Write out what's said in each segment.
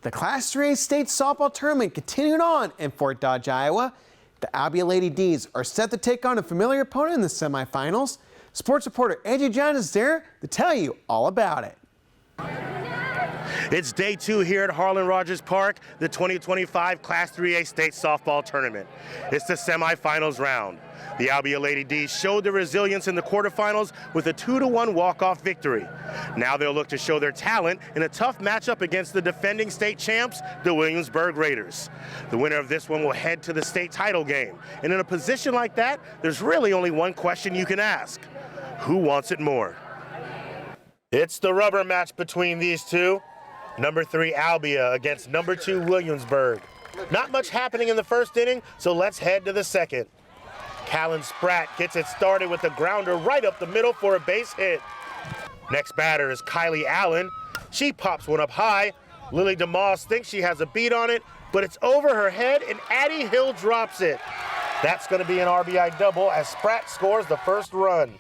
The Class 3A state softball tournament continued on in Fort Dodge, Iowa. The Albia Lady Dees are set to take on a familiar opponent in the semifinals. Sports reporter AJ John is there to tell you all about it. It's day 2 here at Harlan-Rogers Park, the 2025 Class 3A state softball tournament. It's the semifinals round. The Albia Lady Dees showed their resilience in the quarterfinals with a 2-1 walk-off victory. Now they'll look to show their talent in a tough matchup against the defending state champs, the Williamsburg Raiders. The winner of this one will head to the state title game. And in a position like that, there's really only one question you can ask. Who wants it more? It's the rubber match between these two. Number 3 Albia against number 2 Williamsburg. Not much happening in the first inning, so let's head to the second. Callan Spratt gets it started with a grounder right up the middle for a base hit. Next batter is Kylie Allen. She pops one up high. Lily DeMoss thinks she has a beat on it, but it's over her head and Addie Hill drops it. That's going to be an RBI double as Spratt scores the first run.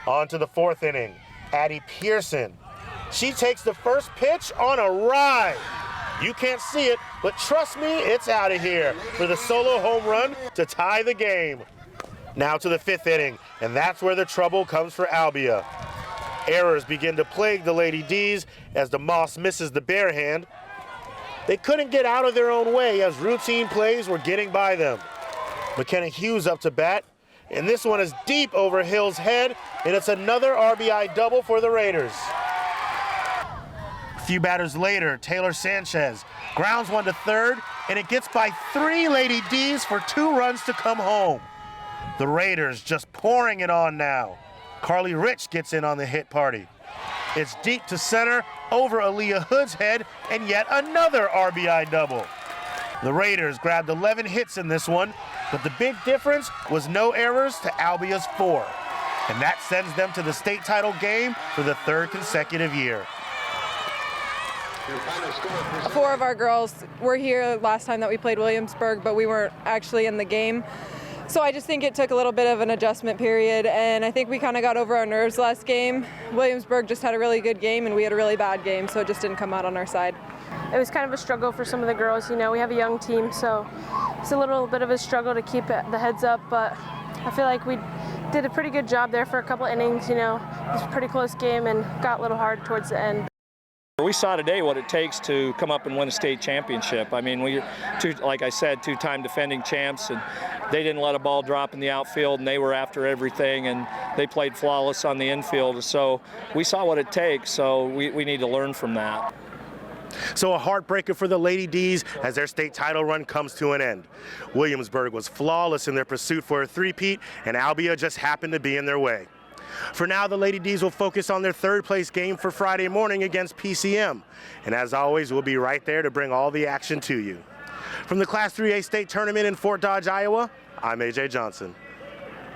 On to the 4th inning. Addie Pearson. She takes the first pitch on a ride. You can't see it, but trust me, it's out of here for the solo home run to tie the game. Now to the 5th inning, and that's where the trouble comes for Albia. Errors begin to plague the Lady Dees as DeMoss misses the bare hand. They couldn't get out of their own way as routine plays were getting by them. McKenna Hughes up to bat, and this one is deep over Hill's head, and it's another RBI double for the Raiders. A few batters later, Taylor Sanchez grounds one to third, and it gets by 3 Lady Dees for 2 runs to come home. The Raiders just pouring it on now. Carly Rich gets in on the hit party. It's deep to center over Aaliyah Hood's head, and yet another RBI double. The Raiders grabbed 11 hits in this one, but the big difference was no errors to Albia's 4. And that sends them to the state title game for the 3rd consecutive year. 4 of our girls were here last time that we played Williamsburg, but we weren't actually in the game. So I just think it took a little bit of an adjustment period, and I think we kind of got over our nerves last game. Williamsburg just had a really good game, and we had a really bad game, so it just didn't come out on our side. It was kind of a struggle for some of the girls. You know, we have a young team, so it's a little bit of a struggle to keep the heads up, but I feel like we did a pretty good job there for a couple innings. You know, it was a pretty close game and got a little hard towards the end. We saw today what it takes to come up and win a state championship. I mean, like I said, 2-time defending champs, and they didn't let a ball drop in the outfield, and they were after everything, and they played flawless on the infield. So we saw what it takes, so we need to learn from that. So a heartbreaker for the Lady Dees as their state title run comes to an end. Williamsburg was flawless in their pursuit for a three-peat, and Albia just happened to be in their way. For now, the Lady Dees will focus on their 3rd place game for Friday morning against PCM. And as always, we'll be right there to bring all the action to you. From the Class 3A state tournament in Fort Dodge, Iowa, I'm AJ Johnson.